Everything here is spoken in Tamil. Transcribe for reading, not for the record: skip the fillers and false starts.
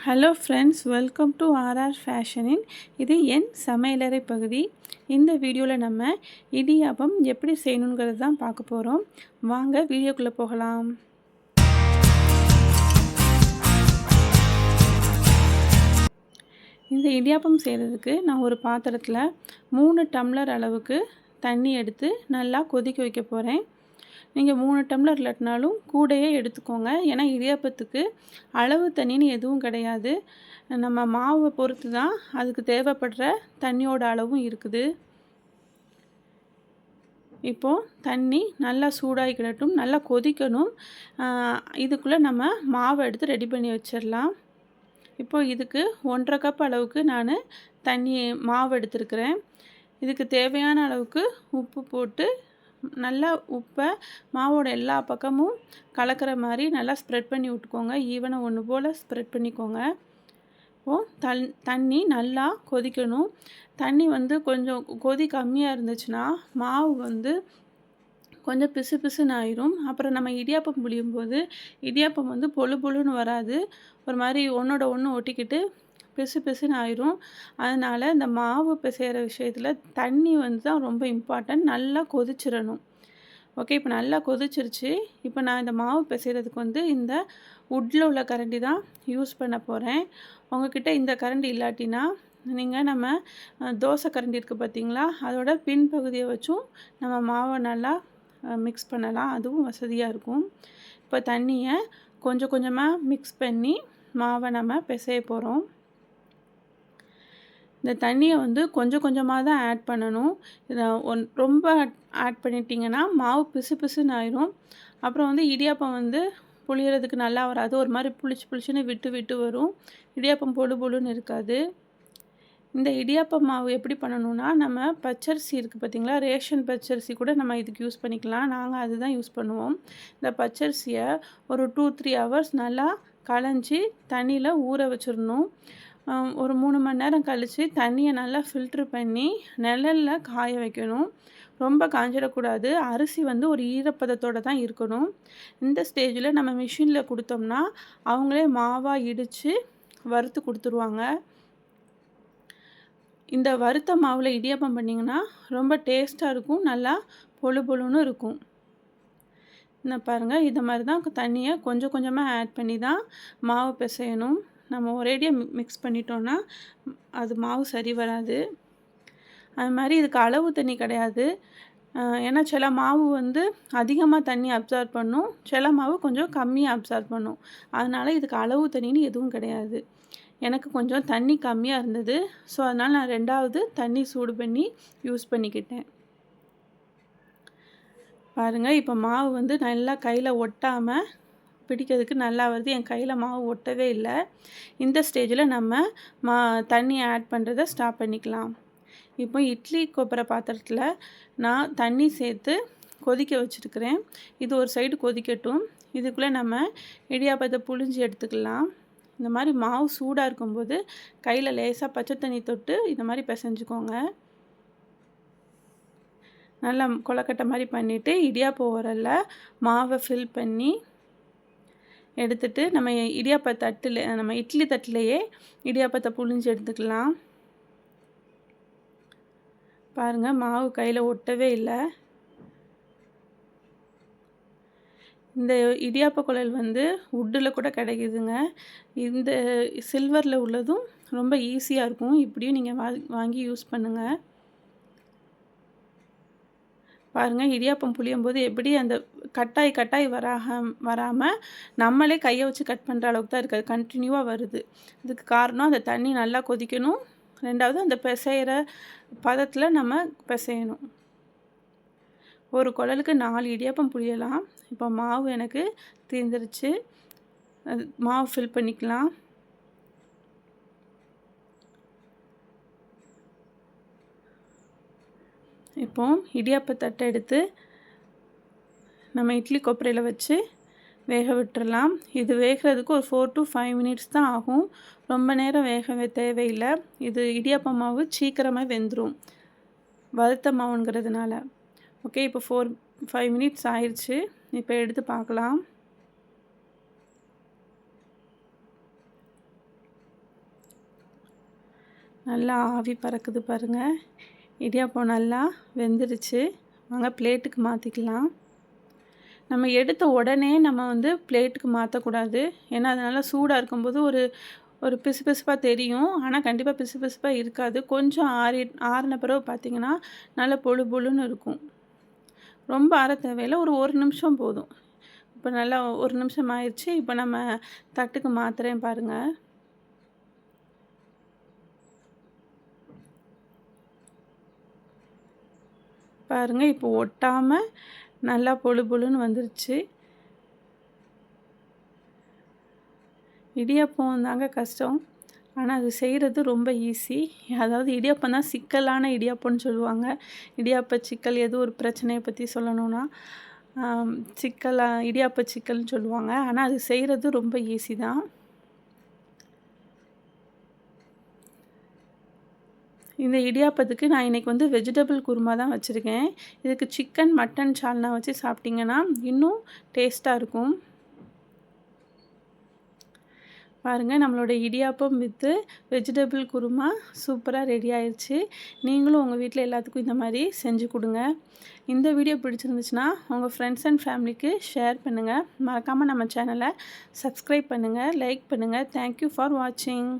Hello friends, welcome to RR ஃபேஷனின். இது என் சமையலறை பகுதி. இந்த வீடியோவில் நம்ம இடியாப்பம் எப்படி செய்யணுங்கிறது தான் பார்க்க போகிறோம். வாங்க வீடியோக்குள்ளே போகலாம். இந்த இடியாப்பம் செய்கிறதுக்கு நான் ஒரு பாத்திரத்தில் 3 டம்ளர் அளவுக்கு தண்ணி எடுத்து நல்லா கொதிக்க வைக்க போகிறேன். நீங்கள் 3 டம்ளர் இல்லாட்டினாலும் கூடையே எடுத்துக்கோங்க. ஏன்னா இடியாப்பத்துக்கு அளவு தண்ணின்னு எதுவும் கிடையாது. நம்ம மாவை பொறுத்து தான் அதுக்கு தேவைப்படுற தண்ணியோட அளவும் இருக்குது. இப்போது தண்ணி நல்லா சூடாகிக்கிடட்டும், நல்லா கொதிக்கணும். இதுக்குள்ளே நம்ம மாவை எடுத்து ரெடி பண்ணி வச்சிடலாம். இப்போது இதுக்கு 1.5 கப் அளவுக்கு நான் மாவு எடுத்துருக்கிறேன். இதுக்கு தேவையான அளவுக்கு உப்பு போட்டு நல்லா உப்பை மாவோட எல்லா பக்கமும் கலக்கிற மாதிரி நல்லா ஸ்ப்ரெட் பண்ணி விட்டுக்கோங்க. ஈவனாக ஒன்று போல் ஸ்ப்ரெட் பண்ணிக்கோங்க. இப்போது தண்ணி நல்லா கொதிக்கணும். தண்ணி கொஞ்சம் கொதி கம்மியாக இருந்துச்சுன்னா மாவு கொஞ்சம் பிசு பிசுன்னு ஆயிரும். அப்புறம் நம்ம இடியாப்பம் புளியும்போது இடியாப்பம் பொழு பொழுன்னு வராது. ஒரு மாதிரி ஒன்றோட ஒன்று ஒட்டிக்கிட்டு பிசு பிசுன்னு ஆயிரும். அதனால் இந்த மாவு பிசைகிற விஷயத்தில் தண்ணி தான் ரொம்ப இம்பார்ட்டன்ட். நல்லா கொதிச்சிடணும். ஓகே, இப்போ நல்லா கொதிச்சிருச்சு. இப்போ நான் இந்த மாவு பிசைகிறதுக்கு இந்த உட்டில் உள்ள கரண்டி தான் யூஸ் பண்ண போகிறேன். உங்ககிட்ட இந்த கரண்டி இல்லாட்டினா நம்ம தோசை கரண்டி இருக்குது பார்த்தீங்களா, அதோட பின்பகுதியை வச்சும் நம்ம மாவை நல்லா மிக்ஸ் பண்ணலாம். அதுவும் வசதியாக இருக்கும். இப்போ தண்ணியை கொஞ்சம் கொஞ்சமாக மிக்ஸ் பண்ணி மாவை நம்ம பிசைய போகிறோம். இந்த தண்ணியை கொஞ்சம் கொஞ்சமாக தான் ஆட் பண்ணணும். இதை ரொம்ப ஆட் பண்ணிட்டிங்கன்னா மாவு பிசு பிசுன்னு ஆயிரும். அப்புறம் இடியாப்பம் புளியறதுக்கு நல்லா வராது. ஒரு மாதிரி புளிச்சுன்னு விட்டு விட்டு வரும். இடியாப்பம் பொழு பொழுன்னு இருக்காது. இந்த இடியாப்பம் மாவு எப்படி பண்ணணுன்னா, நம்ம பச்சரிசி இருக்குது பார்த்திங்களா, ரேஷன் பச்சரிசி கூட நம்ம இதுக்கு யூஸ் பண்ணிக்கலாம். நாங்கள் அதுதான் யூஸ் பண்ணுவோம். இந்த பச்சரிசியை ஒரு 2-3 ஹவர்ஸ் நல்லா களைஞ்சி தண்ணியில் ஊற வச்சிடணும். ஒரு 3 மணி நேரம் கழித்து தண்ணியை நல்லா ஃபில்ட்ரு பண்ணி நிழலில் காய வைக்கணும். ரொம்ப காஞ்சிடக்கூடாது. அரிசி ஒரு ஈரப்பதத்தோடு தான் இருக்கணும். இந்த ஸ்டேஜில் நம்ம மிஷினில் கொடுத்தோம்னா அவங்களே மாவாக இடித்து வறுத்து கொடுத்துருவாங்க. இந்த வறுத்த மாவில் இடியாப்பம் பண்ணிங்கன்னா ரொம்ப டேஸ்ட்டாக இருக்கும். நல்லா பொழு பொழுன்னு இருக்கும். பாருங்கள், இந்த மாதிரி தான் தண்ணியை கொஞ்சம் கொஞ்சமாக ஆட் பண்ணி தான் மாவு பிசையணும். நம்ம ஒரேடியாக மிக்ஸ் பண்ணிட்டோன்னா அது மாவு சரி வராது. அது மாதிரி இதுக்கு அளவு தண்ணி கிடையாது. ஏன்னா சில மாவு அதிகமாக தண்ணி அப்சார்ப் பண்ணும், சில மாவு கொஞ்சம் கம்மியாக அப்சார்ப் பண்ணும். அதனால் இதுக்கு அளவு தண்ணின்னு எதுவும் கிடையாது. எனக்கு கொஞ்சம் தண்ணி கம்மியாக இருந்தது. ஸோ அதனால் நான் 2வது தண்ணி சூடு பண்ணி யூஸ் பண்ணிக்கிட்டேன். பாருங்கள், இப்போ மாவு நல்லா கையில் ஒட்டாமல் பிடிக்கிறதுக்கு நல்லா வருது. என் கையில் மாவு ஒட்டவே இல்லை. இந்த ஸ்டேஜில் நம்ம தண்ணி ஆட் பண்ணுறதை ஸ்டாப் பண்ணிக்கலாம். இப்போ இட்லி கொப்பரை பாத்திரத்தில் நான் தண்ணி சேர்த்து கொதிக்க வச்சுருக்கிறேன். இது ஒரு சைடு கொதிக்கட்டும். இதுக்குள்ளே நம்ம இடியாப்பத்தை புழிஞ்சு எடுத்துக்கலாம். இந்த மாதிரி மாவு சூடாக இருக்கும்போது கையில் லேசாக பச்சை தண்ணி தொட்டு இந்த மாதிரி பிசைஞ்சுக்கோங்க. நல்லா கொலக்கட்டை மாதிரி பண்ணிவிட்டு இடியாப்ப உரலில் மாவை ஃபில் பண்ணி எடுத்துட்டு நம்ம இட்லி தட்டிலையே இடியாப்பத்தை புழிஞ்சு எடுத்துக்கலாம். பாருங்கள், மாவு கையில் ஒட்டவே இல்லை. இந்த இடியாப்ப குழல் உட்டில் கூட கிடைக்குதுங்க. இந்த சில்வரில் உள்ளதும் ரொம்ப ஈஸியாக இருக்கும். இப்படியும் நீங்கள் வாங்கி யூஸ் பண்ணுங்கள். பாருங்கள், இடியாப்பம் புளியும் போது எப்படி அந்த கட்டாய் வராமல் நம்மளே கையை வச்சு கட் பண்ணுற அளவுக்கு தான் இருக்காது, கண்டினியூவாக வருது. இதுக்கு காரணம் அந்த தண்ணி நல்லா கொதிக்கணும். 2வது அந்த பிசைகிற பதத்தில் நம்ம பிசையணும். ஒரு குழலுக்கு 4 இடியாப்பம் புளியலாம். இப்போ மாவு எனக்கு தீர்ந்துருச்சு. மாவு ஃபில் பண்ணிக்கலாம். இப்போ இடியாப்ப தட்டை எடுத்து நம்ம இட்லி கொப்பரையில் வச்சு வேக விட்டுறலாம். இது வேகிறதுக்கு ஒரு 4 to 5 மினிட்ஸ் தான் ஆகும். ரொம்ப நேரம் வேக தேவையில்லை. இது இடியாப்ப மாவு சீக்கிரமாக வெந்துடும், வறுத்த மாவுங்கிறதுனால. ஓகே, இப்போ 4-5 மினிட்ஸ் ஆயிடுச்சு. இப்போ எடுத்து பார்க்கலாம். நல்லா ஆவி பறக்குது பாருங்கள். இடியாப்பம் நல்லா வெந்துருச்சு. வாங்க பிளேட்டுக்கு மாற்றிக்கலாம். நம்ம எடுத்த உடனே நம்ம வந்து பிளேட்டுக்கு மாற்றக்கூடாது. ஏன்னா அது நல்லா சூடாக இருக்கும்போது ஒரு பிசுபிசுப்பாக தெரியும். ஆனால் கண்டிப்பாக பிசுபிசுப்பாக இருக்காது. கொஞ்சம் ஆறின பிறகு பார்த்திங்கன்னா நல்லா பொழு பொழுன்னு இருக்கும். ரொம்ப ஆற தேவையில்லை. ஒரு நிமிஷம் போதும். இப்போ நல்லா 1 நிமிஷம் ஆயிடுச்சு. இப்போ நம்ம தட்டுக்கு மாற்றுறேன் பாருங்கள். பாருங்கள் இப்போ ஒட்டாமல் நல்லா பொழு பொழுன்னு வந்துருச்சு. இடியாப்பம் தாங்க கஷ்டம். ஆனால் அது செய்கிறது ரொம்ப ஈஸி. அதாவது இடியாப்பம் தான் சிக்கலான இடியாப்பம்னு சொல்லுவாங்க. இடியாப்ப சிக்கல் ஏதோ ஒரு பிரச்சனையை பற்றி சொல்லணும்னா இடியாப்ப சிக்கல்னு சொல்லுவாங்க. ஆனால் அது செய்கிறது ரொம்ப ஈஸி தான். இந்த இடியாப்பத்துக்கு நான் இன்றைக்கி வந்து வெஜிடபிள் குருமா தான் வச்சுருக்கேன். இதுக்கு சிக்கன், மட்டன் சால்னா வச்சு சாப்பிட்டிங்கன்னா இன்னும் டேஸ்ட்டாக இருக்கும். பாருங்கள் நம்மளோட இடியாப்பம் வித்து வெஜிடபிள் குருமா சூப்பராக ரெடி ஆயிடுச்சு. நீங்களும் உங்கள் வீட்டில் எல்லாத்துக்கும் இந்த மாதிரி செஞ்சு கொடுங்க. இந்த வீடியோ பிடிச்சிருந்துச்சுன்னா உங்கள் ஃப்ரெண்ட்ஸ் அண்ட் ஃபேமிலிக்கு ஷேர் பண்ணுங்கள். மறக்காமல் நம்ம சேனலை சப்ஸ்கிரைப் பண்ணுங்கள், லைக் பண்ணுங்கள். தேங்க்யூ ஃபார் வாட்சிங்.